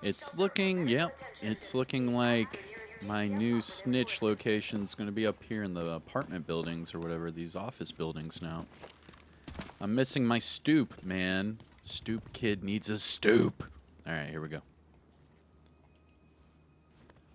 It's looking, yep, it's looking like my new snitch location is going to be up here in the apartment buildings or whatever, these office buildings now. I'm missing my stoop, man. Stoop kid needs a stoop. All right, here we go.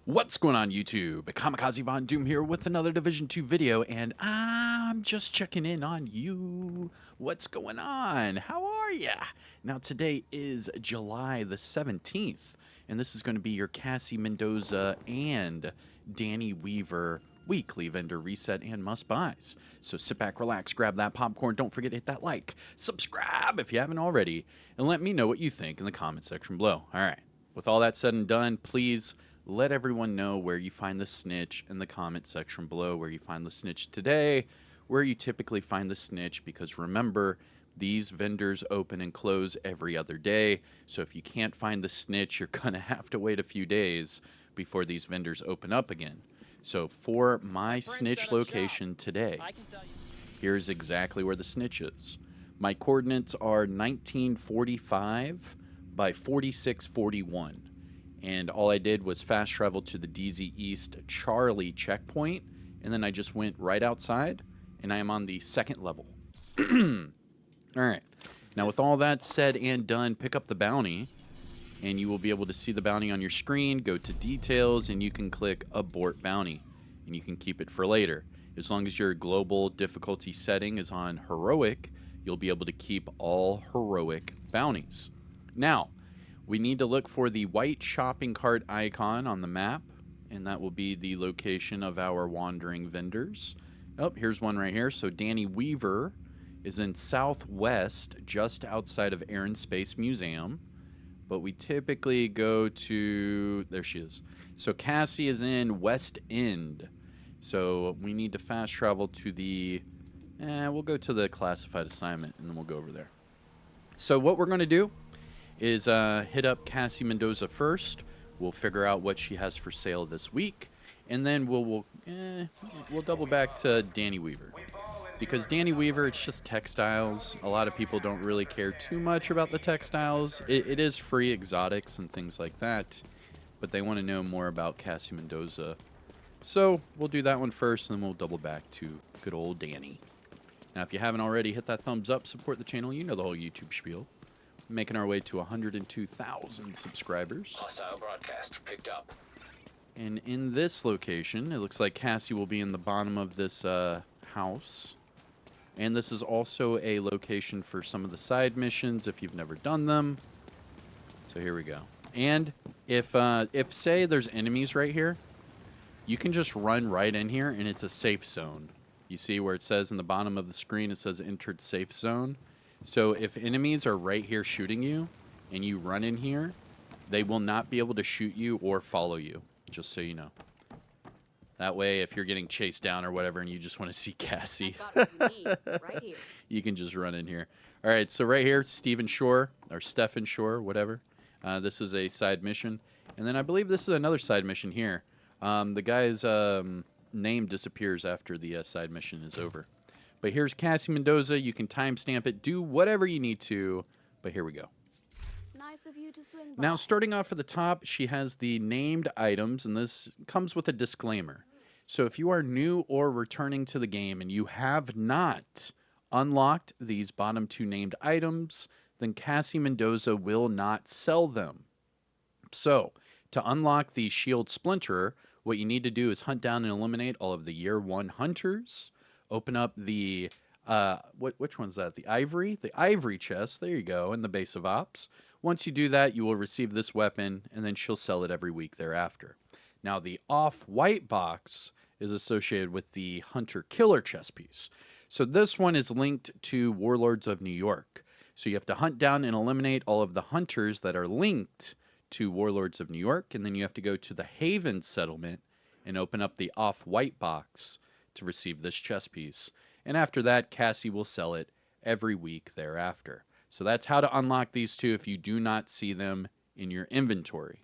What's going on, YouTube? Kamikazevondoom here with another Division 2 video, and I'm just checking in on you. What's going on? How are ya? Now, today is July the 17th, and this is going to be your Cassie Mendoza and Danny Weaver weekly vendor reset and must-buys. So sit back, relax, grab that popcorn. Don't forget to hit that like, subscribe if you haven't already, and let me know what you think in the comment section below. All right, with all that said and done, please let everyone know where you find the snitch in the comment section below, where you find the snitch today, where you typically find the snitch, because remember, these vendors open and close every other day. So if you can't find the snitch, you're going to have to wait a few days before these vendors open up again. So for my snitch location today, here's exactly where the snitch is. My coordinates are 1945 by 4641. And all I did was fast travel to the DZ East Charlie checkpoint, and then I just went right outside, and I am on the second level. All right. Now, with all that said and done, pick up the bounty, and you will be able to see the bounty on your screen. Go to details, and you can click abort bounty, and you can keep it for later. As long as your global difficulty setting is on heroic, you'll be able to keep all heroic bounties. Now, we need to look for the white shopping cart icon on the map, and that will be the location of our wandering vendors. Oh, here's one right here. So Danny Weaver is in Southwest, just outside of Air and Space Museum. But we typically go to, there she is. So Cassie is in West End. So we need to fast travel to the, we'll go to the classified assignment, and then we'll go over there. So what we're going to do is hit up Cassie Mendoza first. We'll figure out what she has for sale this week, and then we'll double back to Danny Weaver, because Danny Weaver, it's just textiles. A lot of people don't really care too much about the textiles. It is free exotics and things like that, but they want to know more about Cassie Mendoza. So we'll do that one first, and then we'll double back to good old Danny. Now, if you haven't already, hit that thumbs up, support the channel. You know the whole YouTube spiel. Making our way to 102,000 subscribers. Hostile broadcast picked up. And in this location, it looks like Cassie will be in the bottom of this house. And this is also a location for some of the side missions if you've never done them. So here we go. And if say there's enemies right here, you can just run right in here, and it's a safe zone. You see where it says in the bottom of the screen, it says entered safe zone. So if enemies are right here shooting you, and you run in here, they will not be able to shoot you or follow you, just so you know. That way, if you're getting chased down or whatever, and you just want to see Cassie, Right here. you can just run in here. All right, so right here, Stephen Shore, or Stephen Shore, whatever. This is a side mission. And then I believe this is another side mission here. The guy's name disappears after the side mission is over. But here's Cassie Mendoza. You can timestamp it, do whatever you need to, but here we go. Nice of you to swing by. Now, starting off at the top, she has the named items, and this comes with a disclaimer. So if you are new or returning to the game and you have not unlocked these bottom two named items, then Cassie Mendoza will not sell them. So to unlock the Shield Splinterer, what you need to do is hunt down and eliminate all of the Year 1 hunters. Open up the, which one's that? The ivory? The ivory chest. There you go, in the base of ops. Once you do that, you will receive this weapon, and then she'll sell it every week thereafter. Now, the off-white box is associated with the hunter-killer chest piece. So this one is linked to Warlords of New York. So you have to hunt down and eliminate all of the hunters that are linked to Warlords of New York, and then you have to go to the Haven settlement and open up the off-white box to receive this chest piece. And after that, Cassie will sell it every week thereafter. So that's how to unlock these two if you do not see them in your inventory.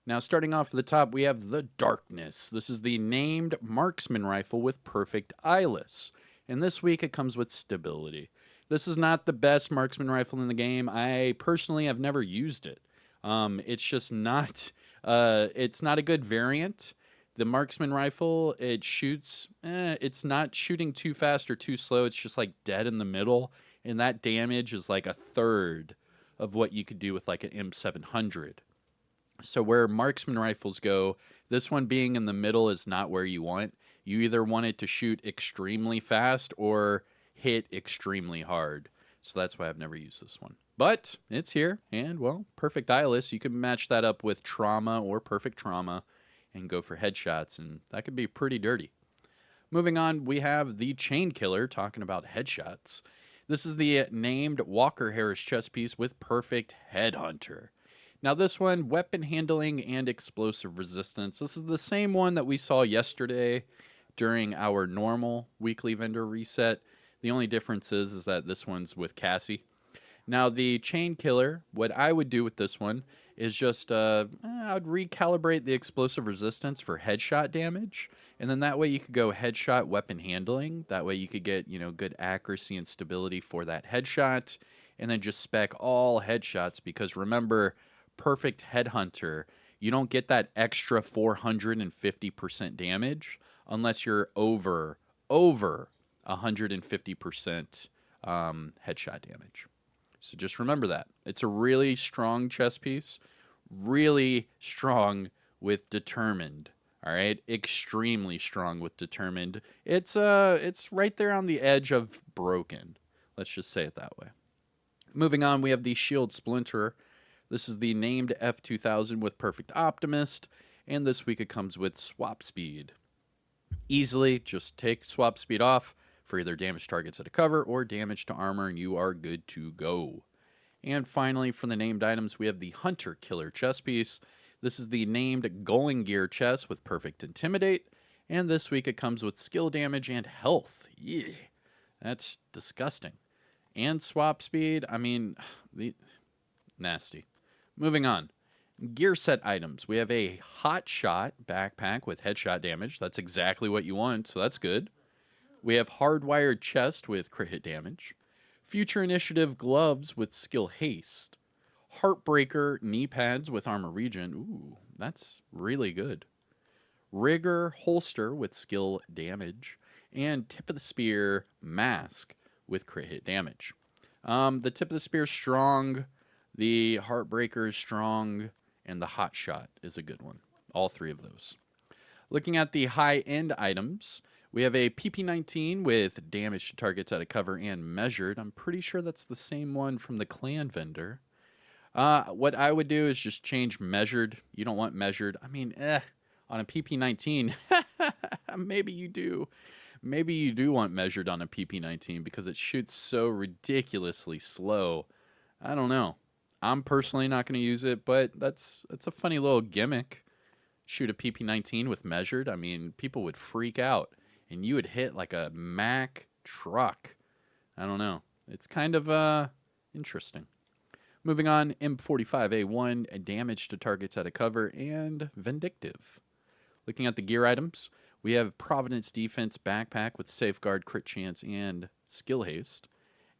Now, starting off at the top, we have the Darkness. This is the named marksman rifle with perfect eyeless. And this week, it comes with stability. This is not the best marksman rifle in the game. I personally have never used it. It's just not. It's not a good variant. The marksman rifle, it shoots. It's not shooting too fast or too slow. It's just like dead in the middle, and that damage is like a third of what you could do with like an M700. So where marksman rifles go, this one being in the middle is not where you want. You either want it to shoot extremely fast or hit extremely hard. So that's why I've never used this one. But it's here, and well, Perfect Eyeless, you can match that up with Trauma or Perfect Trauma and go for headshots, and that could be pretty dirty. Moving on, we have the Chain Killer talking about headshots. This is the named Walker Harris chest piece with Perfect Headhunter. Now, this one, weapon handling and explosive resistance. This is the same one that we saw yesterday during our normal weekly vendor reset. The only difference is that this one's with Cassie. Now, the Chain Killer, what I would do with this one is just, I would recalibrate the explosive resistance for headshot damage. And then that way you could go headshot weapon handling. That way you could get, good accuracy and stability for that headshot. And then just spec all headshots because remember, Perfect Headhunter, you don't get that extra 450% damage unless you're over 150% headshot damage. So just remember that. It's a really strong chess piece, really strong with determined. All right, extremely strong with determined. It's right there on the edge of broken. Let's just say it that way. Moving on, we have the Shield Splinter. This is the named F2000 with Perfect Optimist, and this week it comes with Swap Speed. Easily, just take Swap Speed off for either damage targets at a cover or damage to armor, and you are good to go. And finally, for the named items, we have the Hunter Killer chest piece. This is the named Going Gear chest with Perfect Intimidate, and this week it comes with skill damage and health. Yeah, that's disgusting. And Swap Speed, nasty. Moving on. Gear set items. We have a Hot Shot backpack with headshot damage. That's exactly what you want, so that's good. We have Hardwired Chest with crit hit damage. Future Initiative gloves with skill haste. Heartbreaker knee pads with armor regen. Ooh, that's really good. Rigor holster with skill damage. And Tip of the Spear mask with crit hit damage. The Tip of the Spear is strong. The Heartbreaker is strong. And the Hot Shot is a good one. All three of those. Looking at the high-end items, we have a PP19 with damage to targets out of cover and measured. I'm pretty sure that's the same one from the clan vendor. What I would do is just change measured. You don't want measured. On a PP19, maybe you do. Maybe you do want measured on a PP19 because it shoots so ridiculously slow. I don't know. I'm personally not going to use it, but that's a funny little gimmick. Shoot a PP19 with measured. People would freak out, and you would hit like a Mack truck. I don't know. It's kind of interesting. Moving on, M45A1, damage to targets out of cover, and vindictive. Looking at the gear items, we have Providence Defense backpack with safeguard, crit chance, and skill haste.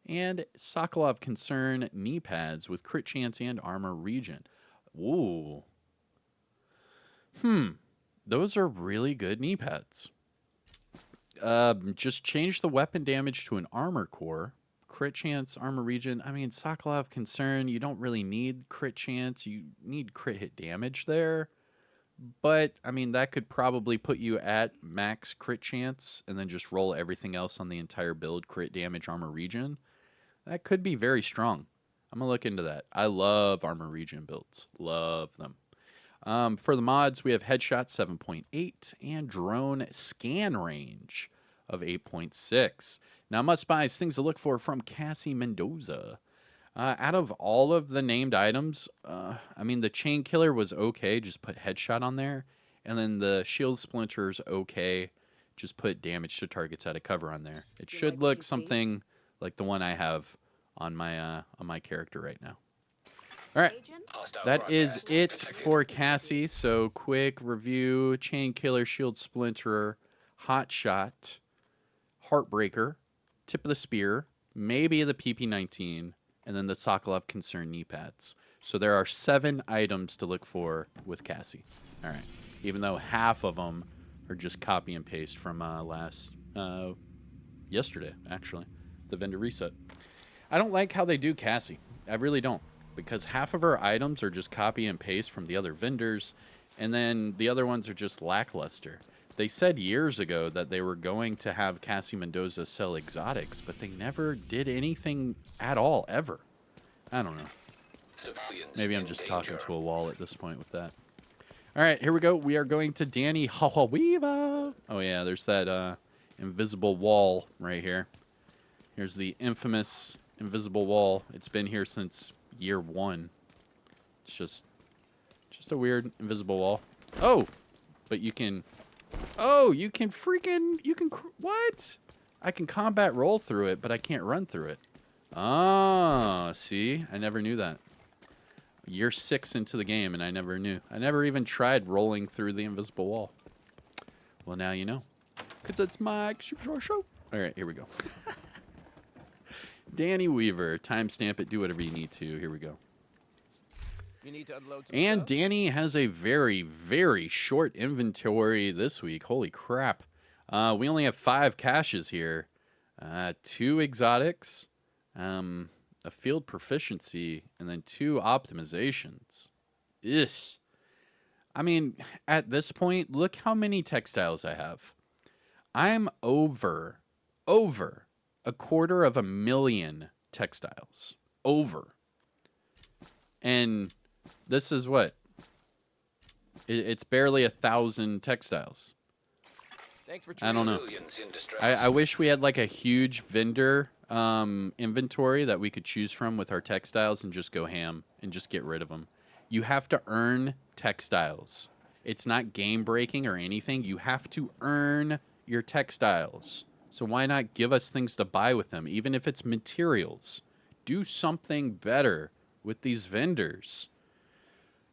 And Sokolov Concern knee pads with crit chance and armor regen. Ooh. Those are really good knee pads. Just change the weapon damage to an armor core. Crit chance, armor regen. Sokolov Concern, you don't really need crit chance. You need crit hit damage there. But, that could probably put you at max crit chance and then just roll everything else on the entire build. Crit damage, armor regen. That could be very strong. I'm going to look into that. I love armor regen builds. Love them. For the mods, we have Headshot 7.8 and Drone Scan Range of 8.6. Now, must buys, things to look for from Cassie Mendoza. Out of all of the named items, the Chain Killer was okay. Just put Headshot on there. And then the Shield Splinter's okay. Just put damage to targets out of cover on there. It You should like what look you see? something like the one I have on my character right now. All right. Agent? Hostile That is broadcast it detected. for Cassie. So quick review: Chain Killer, Shield Splinterer, Hot Shot, Heartbreaker, Tip of the Spear, maybe the PP19, and then the Sokolov Concern knee pads. So there are 7 items to look for with Cassie. All right. Even though half of them are just copy and paste from yesterday, actually, the vendor reset. I don't like how they do Cassie. I really don't. Because half of her items are just copy and paste from the other vendors, and then the other ones are just lackluster. They said years ago that they were going to have Cassie Mendoza sell exotics, but they never did anything at all, ever. I don't know. Civilians Maybe I'm in just danger. talking to a wall at this point with that. All right, here we go. We are going to Danny Weaver. Oh, yeah, there's that invisible wall right here. Here's the infamous invisible wall. It's been here since year 1. It's just a weird invisible wall. Oh, but you can... Oh, you can freaking... What? I can combat roll through it, but I can't run through it. Oh, see? I never knew that. Year 6 into the game, and I never knew. I never even tried rolling through the invisible wall. Well, now you know. Because it's my show. All right, here we go. Danny Weaver. Timestamp it. Do whatever you need to. Here we go. You need to unload some And stuff? Danny has a very, very short inventory this week. Holy crap. We only have 5 caches here. 2 exotics. A field proficiency, and then 2 optimizations. Ish. I mean, at this point, look how many textiles I have. I'm over 250,000 textiles. Over. And this is what? It's barely 1,000 textiles. Thanks for I don't know. Civilians in distress. I wish we had like a huge vendor inventory that we could choose from with our textiles and just go ham and just get rid of them. You have to earn textiles. It's not game breaking or anything. You have to earn your textiles. So why not give us things to buy with them, even if it's materials? Do something better with these vendors.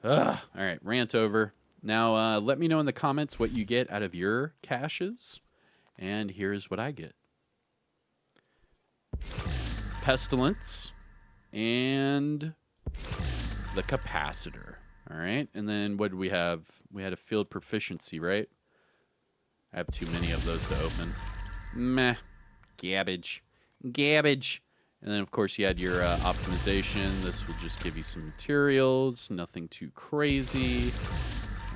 Ugh. All right, rant over. Now, let me know in the comments what you get out of your caches. And here's what I get. Pestilence and the capacitor. All right, and then what did we have? We had a field proficiency, right? I have too many of those to open. Meh. Gabbage. Gabbage. And then, of course, you had your optimization. This will just give you some materials. Nothing too crazy.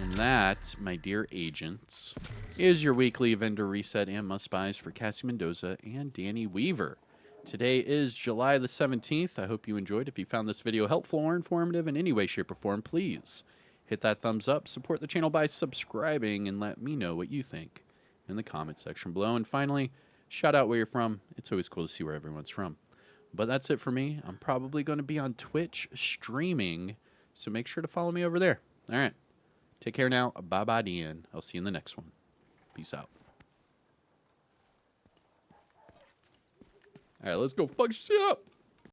And that, my dear agents, is your weekly vendor reset and must-buys for Cassie Mendoza and Danny Weaver. Today is July the 17th. I hope you enjoyed. If you found this video helpful or informative in any way, shape, or form, please hit that thumbs up. Support the channel by subscribing and let me know what you think in the comment section below. And finally, shout out where you're from. It's always cool to see where everyone's from. But that's it for me. I'm probably going to be on Twitch streaming, so make sure to follow me over there. All right. Take care now. Bye-bye, Dean. I'll see you in the next one. Peace out. All right, let's go fuck shit up.